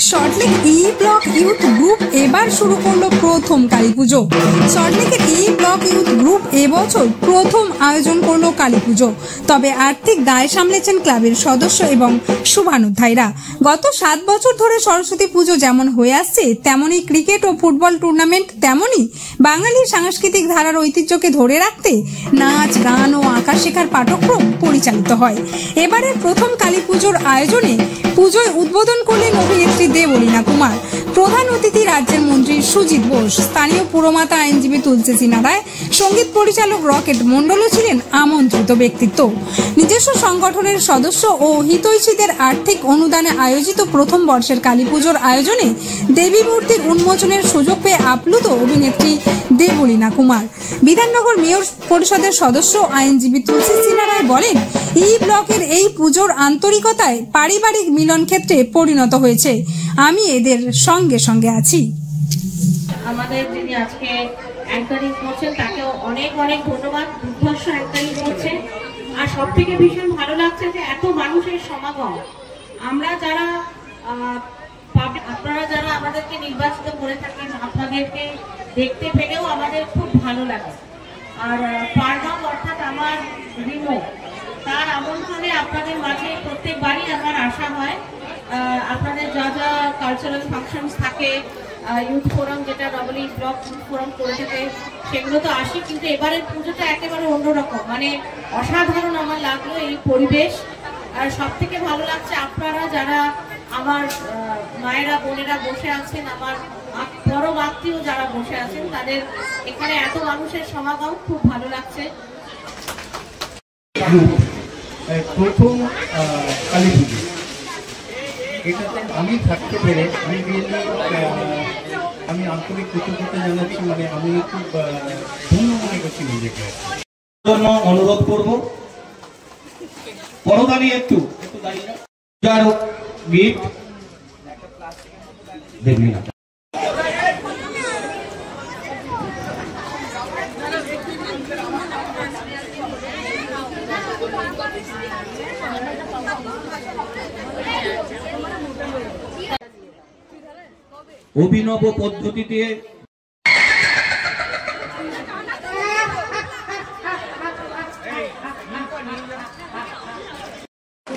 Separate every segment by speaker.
Speaker 1: Salt Lake E block youth group এবার শুরু করলো প্রথম কালী পুজো। সল্টলেকের ই ব্লক ইউথ গ্রুপ এবছর প্রথম আয়োজন করলো কালী পুজো। তবে আর্থিক দায় সামলেছেন ক্লাবের সদস্য এবং শুভানুধ্যায়ীরা। গত 7 বছর ধরে সরস্বতী পুজো যেমন হয়ে আসছে, তেমনই ক্রিকেট ও ফুটবল টুর্নামেন্ট, তেমনই বাঙালির সাংস্কৃতিক ধারার ঐতিহ্যকে ধরে রাখতে নাচ, গান ও আঁকা শেখার পাঠক্রম পরিচালিত হয়। এবারের প্রথম কালী পুজোর আয়োজনে পুজোয় উদ্বোধন করলেন অভিনেত্রী দেবলীনা কুমার। প্রধান অতিথি রাজ্যের মন্ত্রী সুজিত বোস, স্থানীয় পুরমাতা আইনজীবী তুলসী সিনহা রায়, সঙ্গীত পরিচালক রকেট মণ্ডলও ছিলেন আমন্ত্রিত ব্যক্তিত্ব। নিজস্ব সংগঠনের সদস্য ও হিতৈষীদের আর্থিক অনুদানে আয়োজিত প্রথম বর্ষের কালী পুজোর আয়োজনে দেবী মূর্তির উন্মোচনের সুযোগ পেয়ে আপ্লুত অভিনেত্রী দেবলীনা কুমার। বিধাননগর মেয়র পরিষদের সদস্য আইনজীবী তুলসী সিনহা রায় বলেন, ই ব্লকের এই পুজোর আন্তরিকতায় পারিবারিক মিলন ক্ষেত্রে পরিণত হয়েছে। আমি এদের সঙ্গে সঙ্গে আছি।
Speaker 2: আমাদের যিনি আজকে অ্যাঙ্কারিং করছেন তাকেও অনেক অনেক ধন্যবাদ। দুর্ধর্ষ অ্যাঙ্কারিং করছেন। আর সব থেকে ভীষণ ভালো লাগছে যে এত মানুষের সমাগম। আমরা যারা আপনারা যারা আমাদেরকে নির্বাচিত করে থাকেন, আপনাদেরকে দেখতে পেলেও আমাদের খুব ভালো লাগে। আর পারগাম অর্থাৎ আমার রিমো, তার আমন্ত্রণে আপনাদের মাঝে প্রত্যেকবারই আমার আসা হয়। আপনাদের যা যা কালচারাল ফাংশনস থাকে, ইউথ ফোরাম যেটা double E block youth forum করে থাকে, সেগুলো তো আসি, কিন্তু এবারের পুজোটা একেবারে অন্যরকম, মানে অসাধারণ আমার লাগলো এই পরিবেশ। আর সব থেকে ভালো লাগছে আপনারা যারা আমার মায়েরা বোনেরা বসে আছেন, আমার পরম আত্মীয় যারা বসে আছেন, তাদের এখানে এত মানুষের সমাগম খুব ভালো লাগছে।
Speaker 3: প্রথম কালী পুজো এটাতে আমি থাকতে পেরে আমি আন্তরিক কৃতজ্ঞতা জানাচ্ছি। মানে আমি খুব ধন্য মনে করছি নিজেকে।
Speaker 4: জন্য অনুরোধ করব পরদানি একটু গিফট দেখবি না। অভিনব পদ্ধতিতে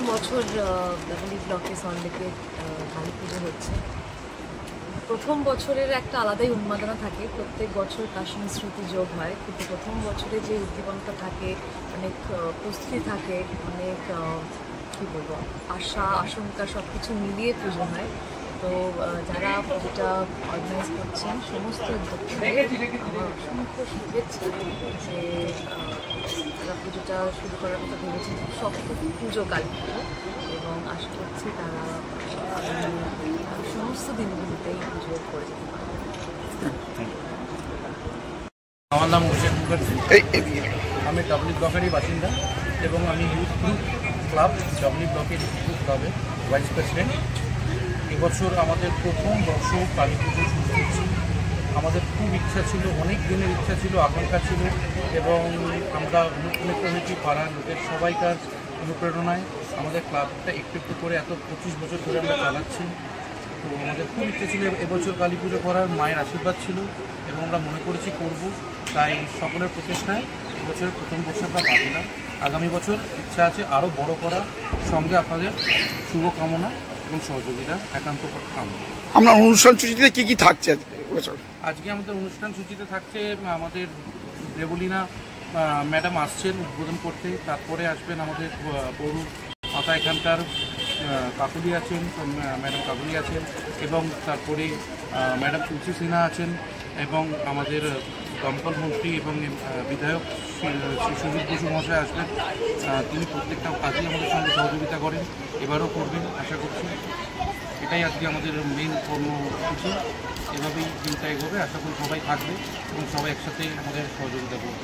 Speaker 5: বছর ডাবলি ব্লকে সল্টলেকে কালী পুজো হচ্ছে। প্রথম বছরের একটা আলাদাই উন্মাদনা থাকে, প্রত্যেক বছর তার সঙ্গে স্মৃতি যোগ হয়, কিন্তু প্রথম বছরে যে উদ্দীপনতা থাকে, অনেক প্রস্তুতি থাকে, অনেক কী বলবো আশা আশঙ্কা সব কিছু মিলিয়ে পুজো হয়। তো যারা পুজোটা অর্গানাইজ করছেন সমস্ত উদ্যোক্তাদের আমার অসংখ্য শুভেচ্ছা যে তারা পুজোটা শুরু করার কথা ভেবেছেন। শক্ত পুজো কালী পুজো, এবং আশা করছি তারা সমস্ত দিনগুলিতেই পুজো করে যেতে পারবে।
Speaker 6: আমার নাম অভিষেক মুখার্জি, আমি ডাবলি ব্লকেরই বাসিন্দা এবং আমি ইউথ গ্রুপ ক্লাব ডাবলি ব্লকের ইউথ ক্লাবের ভাইস প্রেসিডেন্ট। এবছর আমাদের প্রথম বর্ষ কালী পুজো শুরু করছি। আমাদের খুব ইচ্ছা ছিল, অনেক দিনের ইচ্ছা ছিল, আকাঙ্ক্ষা ছিল, এবং আমরা অনুপ্রাণিত হয়েছি পাড়ার লোকের সবাইকার অনুপ্রেরণায়। আমাদের ক্লাবটা একটু একটু করে এত 25 বছর ধরে আমরা চালাচ্ছি। তো আমাদের খুব ইচ্ছে ছিল এবছর কালী পুজো করার, মায়ের আশীর্বাদ ছিল এবং আমরা মনে করেছি করব। তাই সকলের প্রচেষ্টায় এবছরের প্রথম বর্ষ আমরা পাবো না। আগামী বছর ইচ্ছা আছে আরও বড় করা, সঙ্গে আপনাদের শুভকামনা এবং সহযোগিতা একান্ত কামনা।
Speaker 7: আমরা অনুষ্ঠান সূচিতে কি থাকছে
Speaker 6: আজকে আমাদের অনুষ্ঠান সূচিতে থাকছে আমাদের দেবলীনা ম্যাডাম আসছেন উদ্বোধন করতে, তারপরে আসবেন আমাদের পৌর মাতা এখানকার কাকুলি আছেন, ম্যাডাম কাকুলি আছেন, এবং তারপরে ম্যাডাম তুলসী সিনহা আছেন, এবং আমাদের দমকল মন্ত্রী এবং বিধায়ক সুজিত বসু মহাশয় আসবেন। তিনি প্রত্যেকটা কাজেই আমাদের সঙ্গে সহযোগিতা করেন, এবারও করবেন আশা করছি। এটাই আজকে আমাদের মেন কর্মসূচি। এভাবেই দিনটা এগোবে, আশা করি সবাই থাকবে এবং সবাই একসাথে আমাদের সহযোগিতা করবে।